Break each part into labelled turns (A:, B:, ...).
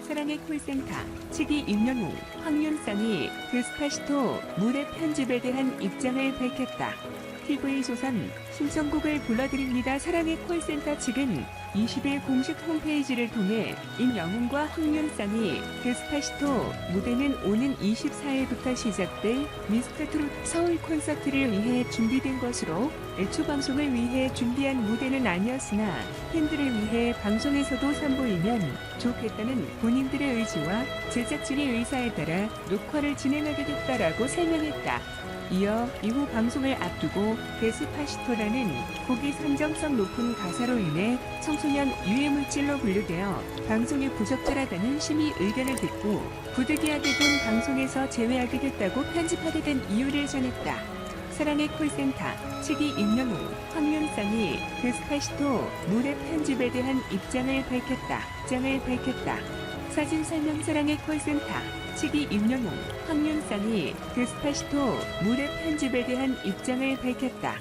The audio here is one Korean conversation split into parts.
A: 사랑의 콜센터 측이 임영웅, 황윤상이 데스파시토 무대 편집에 대한 입장을 밝혔다. TV조선 신청곡을 불러드립니다. 사랑의 콜센터 측은 20일 공식 홈페이지를 통해 임영웅과 황윤상이 데스파시토 무대는 오는 24일부터 시작될 미스터트롯 서울 콘서트를 위해 준비된 것으로 애초 방송을 위해 준비한 무대는 아니었으나 팬들을 위해 방송에서도 선보이면 좋겠다는 본인들의 의지와 제작진의 의사에 따라 녹화를 진행하게 됐다라고 설명했다. 이어 이후 방송을 앞두고 데스파시토라는 곡이 선정성 높은 가사로 인해 청소년 유해물질로 분류되어 방송에 부적절하다는 심의 의견을 듣고 부득이하게 본 방송에서 제외하게 됐다고 편집하게 된 이유를 전했다. 사랑의 콜센터 측이 임영웅, 황윤상이 데스파시토 무대 편집에 대한 입장을 밝혔다. 사진 설명. 사랑의 콜센터 측이 임영웅, 황윤상이 데스파시토 무대 편집에 대한 입장을 밝혔다.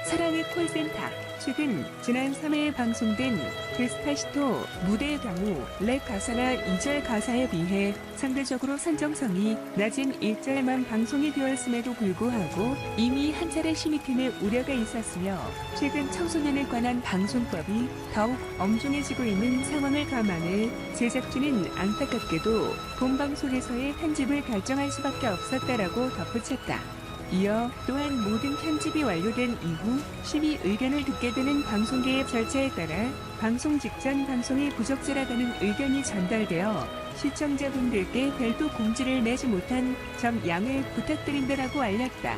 A: 사랑의 콜센터 측은 지난 3일 방송된 데스파시토 무대의 경우 랩 가사나 2절 가사에 비해 상대적으로 선정성이 낮은 1절만 방송이 되었음에도 불구하고 이미 한 차례 심의팀의 우려가 있었으며 최근 청소년에 관한 방송법이 더욱 엄중해지고 있는 상황을 감안해 제작진은 안타깝게도 본방송에서의 편집을 결정할 수밖에 없었다라고 덧붙였다. 이어 또한 모든 편집이 완료된 이후 심의 의견을 듣게 되는 방송계의 절차에 따라 방송 직전 방송이 부적절하다는 의견이 전달되어 시청자분들께 별도 공지를 내지 못한 점 양해 부탁드린다라고 알렸다.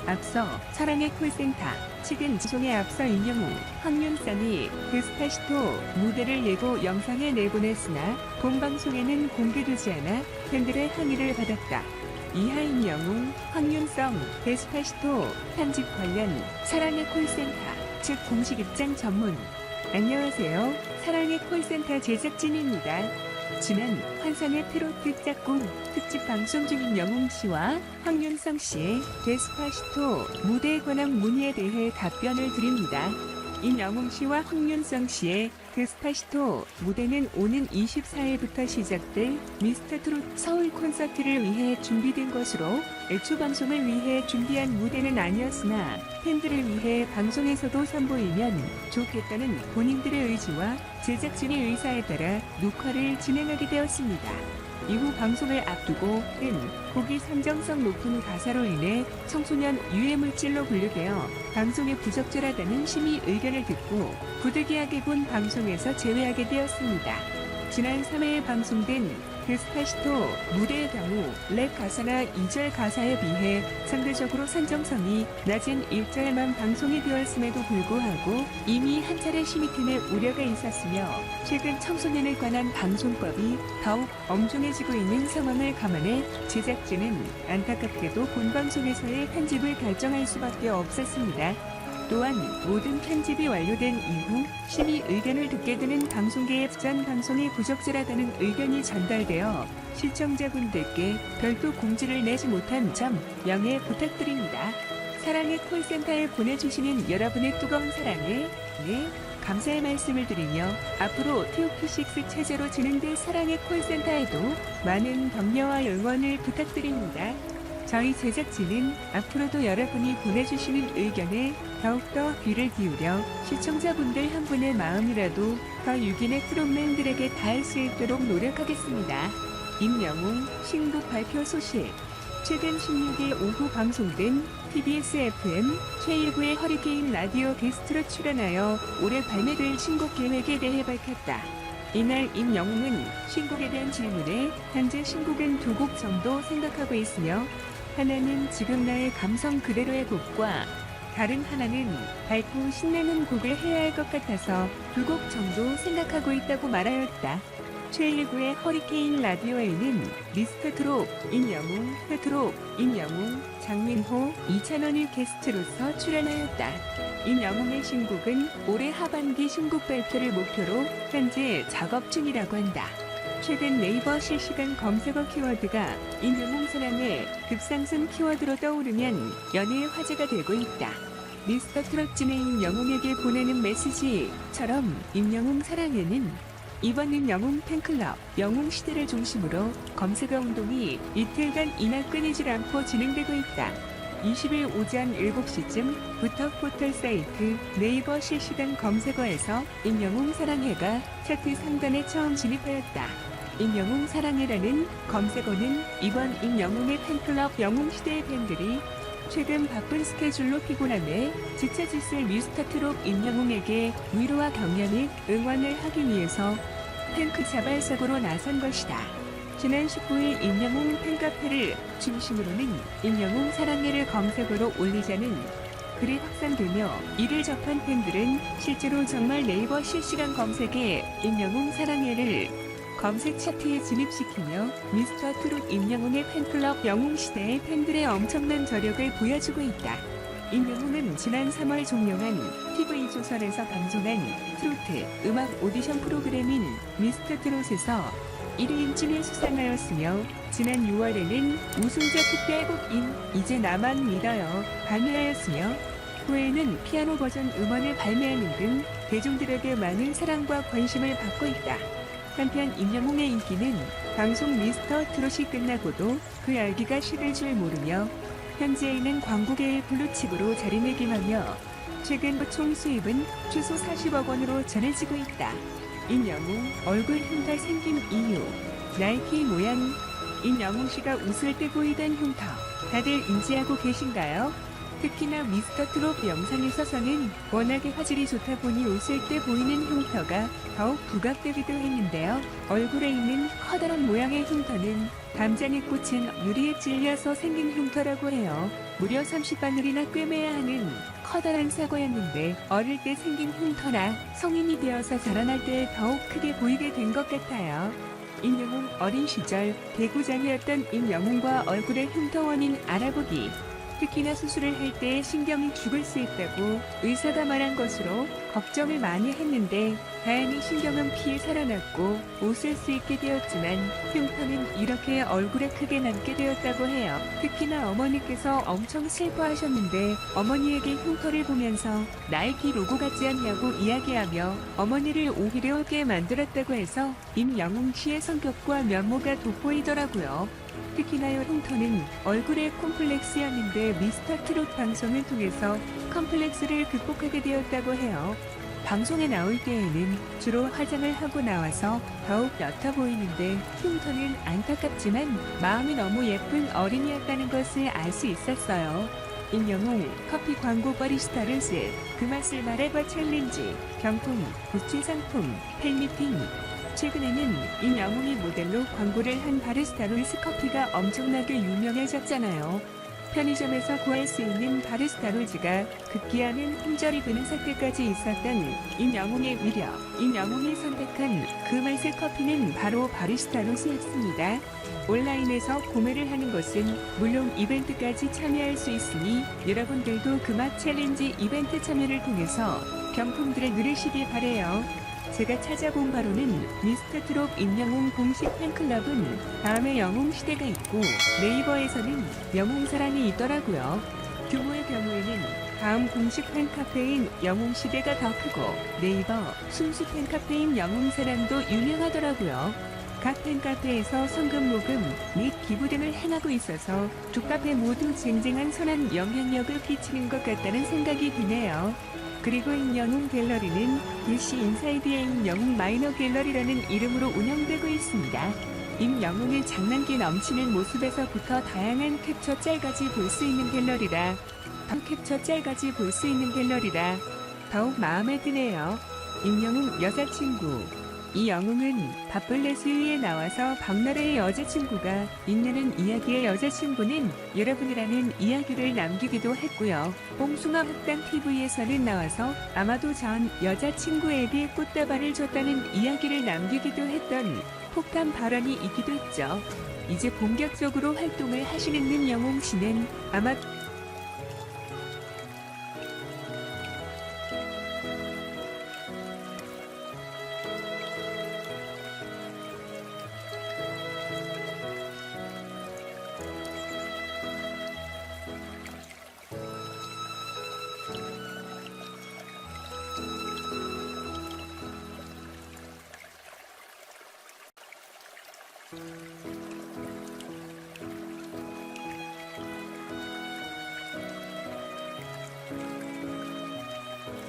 A: 앞서 사랑의 콜센터 측은 방송에 앞서 임영웅, 황윤상이 데스파시토 무대를 예고 영상에 내보냈으나 본방송에는 공개되지 않아 팬들의 항의를 받았다. 이하 임영웅, 황윤상, 데스파시토 편집 관련 사랑의 콜센터 측 공식 입장 전문. 안녕하세요. 사랑의 콜센터 제작진입니다. 지난 환상의 트로트 짝꿍 특집 방송 중인 영웅 씨와 황윤상 씨의 데스파시토 무대에 관한 문의에 대해 답변을 드립니다. 임영웅 씨와 황윤상 씨의 데스파시토 무대는 오는 24일부터 시작될 미스터트롯 서울 콘서트를 위해 준비된 것으로 애초 방송을 위해 준비한 무대는 아니었으나 팬들을 위해 방송에서도 선보이면 좋겠다는 본인들의 의지와 제작진의 의사에 따라 녹화를 진행하게 되었습니다. 이후 방송을 앞두고 곡이 선정성 높은 가사로 인해 청소년 유해물질로 분류되어 방송에 부적절하다는 심의 의견을 듣고 부득이하게 본 방송에서 제외하게 되었습니다. 지난 3일 방송된 데스파시토 무대의 경우 랩 가사나 2절 가사에 비해 상대적으로 선정성이 낮은 1절만 방송이 되었음에도 불구하고 이미 한 차례 심의팀의 우려가 있었으며 최근 청소년에 관한 방송법이 더욱 엄중해지고 있는 상황을 감안해 제작진은 안타깝게도 본방송에서의 편집을 결정할 수밖에 없었습니다. 또한 모든 편집이 완료된 이후 심의 의견을 듣게 되는 방송계의 전 방송이 부적절하다는 의견이 전달되어 시청자분들께 별도 공지를 내지 못한 점 양해 부탁드립니다. 사랑의 콜센터에 보내주시는 여러분의 뜨거운 사랑에 감사의 말씀을 드리며 앞으로 TOP6 체제로 진행될 사랑의 콜센터에도 많은 격려와 응원을 부탁드립니다. 저희 제작진은 앞으로도 여러분이 보내주시는 의견에 더욱더 귀를 기울여 시청자분들 한 분의 마음이라도 더 유기의 프로맨들에게 닿을 수 있도록 노력하겠습니다. 임영웅 신곡 발표 소식. 최근 16일 오후 방송된 TBS FM 최일구의 허리케인 라디오 게스트로 출연하여 올해 발매될 신곡 계획에 대해 밝혔다. 이날 임영웅은 신곡에 대한 질문에 현재 신곡은 2곡 정도 생각하고 있으며 하나는 지금 나의 감성 그대로의 곡과 다른 하나는 밝고 신나는 곡을 해야 할 것 같아서 2곡 정도 생각하고 있다고 말하였다. 최일구의 허리케인 라디오에는 미스터트롯 임영웅, 페트롯 임영웅, 장민호, 이찬원이 게스트로서 출연하였다. 임영웅의 신곡은 올해 하반기 신곡 발표를 목표로 현재 작업 중이라고 한다. 최근 네이버 실시간 검색어 키워드가 임영웅 사랑의 급상승 키워드로 떠오르면 연예의 화제가 되고 있다. 미스터트롯 진의 임영웅에게 보내는 메시지처럼 임영웅 사랑에는 이번 임영웅 팬클럽 영웅시대를 중심으로 검색어 운동이 이틀간 이날 끊이질 않고 진행되고 있다. 20일 오전 7시쯤부터 포털 사이트 네이버 실시간 검색어에서 임영웅 사랑해가 차트 상단에 처음 진입하였다. 임영웅 사랑해라는 검색어는 이번 임영웅의 팬클럽 영웅시대의 팬들이 최근 바쁜 스케줄로 피곤함에 지쳐있을 미스터트롯 임영웅에게 위로와 격려를 응원을 하기 위해서 탱크 자발적으로 나선 것이다. 지난 19일 임영웅 팬카페를 중심으로는 임영웅 사랑해를 검색어로 올리자는 글이 확산되며 이를 접한 팬들은 실제로 정말 네이버 실시간 검색에 임영웅 사랑해를 검색 차트에 진입시키며 미스터트롯 임영웅의 팬클럽 영웅시대의 팬들의 엄청난 저력을 보여주고 있다. 임영웅은 지난 3월 종영한 TV조선에서 방송한 트로트 음악 오디션 프로그램인 미스터트롯에서 1위인진을 수상하였으며 지난 6월에는 우승자 특별곡인 이제 나만 믿어요 발매하였으며 후에는 피아노 버전 음원을 발매하는 등 대중들에게 많은 사랑과 관심을 받고 있다. 한편 임영웅의 인기는 방송 미스터트롯이 끝나고도 그 열기가 식을 줄 모르며 현재에는 광고계의 블루칩으로 자리매김하며 최근 총 수입은 최소 40억 원으로 전해지고 있다. 임영웅 얼굴 흉터 생긴 이유 나이키 모양 임영웅 씨가 웃을 때 보이던 흉터 다들 인지하고 계신가요? 특히나 미스터트롯 영상에서는 워낙에 화질이 좋다 보니 웃을 때 보이는 흉터가 더욱 부각되기도 했는데요. 얼굴에 있는 커다란 모양의 흉터는 담장에 꽂힌 유리에 찔려서 생긴 흉터라고 해요. 무려 30바늘이나 꿰매야 하는 커다란 사고였는데 어릴 때 생긴 흉터라 성인이 되어서 자라날 때 더욱 크게 보이게 된 것 같아요. 임영웅 어린 시절 배구장이었던 임영웅과 얼굴의 흉터 원인 알아보기. 특히나 수술을 할 때 신경이 죽을 수 있다고 의사가 말한 것으로 걱정을 많이 했는데 다행히 신경은 피해 살아났고 웃을 수 있게 되었지만 흉터는 이렇게 얼굴에 크게 남게 되었다고 해요. 특히나 어머니께서 엄청 슬퍼하셨는데 어머니에게 흉터를 보면서 나이키 로고 같지 않냐고 이야기하며 어머니를 오히려 웃게 만들었다고 해서 임영웅 씨의 성격과 면모가 돋보이더라고요. 특히나 흉터는 얼굴의 콤플렉스였는데 미스터트롯 방송을 통해서 컴플렉스를 극복하게 되었다고 해요. 방송에 나올 때에는 주로 화장을 하고 나와서 더욱 옅어 보이는데 흉터는 안타깝지만 마음이 너무 예쁜 어린이였다는 것을 알 수 있었어요. 임영웅 커피 광고 바리스타를 쓸 그 맛을 말해봐 챌린지 경품, 굿즈 상품, 팬미팅 최근에는 임영웅이 모델로 광고를 한 바리스타롤스 커피가 엄청나게 유명해졌잖아요. 편의점에서 구할 수 있는 바리스타롤즈가 급기야는 품절이 되는 사태까지 있었던 임영웅의 위력, 임영웅이 선택한 그 맛의 커피는 바로 바리스타롤스였습니다. 온라인에서 구매를 하는 것은 물론 이벤트까지 참여할 수 있으니 여러분들도 그 맛 챌린지 이벤트 참여를 통해서 경품들을 누리시길 바래요. 제가 찾아본 바로는 미스터트롯 임영웅 공식 팬클럽은 다음에 영웅시대가 있고 네이버에서는 영웅사랑이 있더라고요. 규모의 경우에는 다음 공식 팬카페인 영웅시대가 더 크고 네이버 순수 팬카페인 영웅사랑도 유명하더라고요. 각 팬카페에서 성금 모금 및 기부 등을 행하고 있어서 두 카페 모두 쟁쟁한 선한 영향력을 끼치는 것 같다는 생각이 드네요. 그리고 임영웅 갤러리는 DC 인사이드의 임영웅 마이너 갤러리라는 이름으로 운영되고 있습니다. 임영웅의 장난기 넘치는 모습에서부터 다양한 캡처 짤까지 볼 수 있는 갤러리라 더욱 마음에 드네요. 임영웅 여자친구 이 영웅은 밥블레스유에 나와서 박나래의 여자친구가 있는 이야기의 여자친구는 여러분이라는 이야기를 남기기도 했고요. 뽕숭아 흑당 TV에서는 나와서 아마도 전 여자친구에게 꽃다발을 줬다는 이야기를 남기기도 했던 폭탄 발언이 있기도 했죠. 이제 본격적으로 활동을 하시는 임영웅 씨는 아마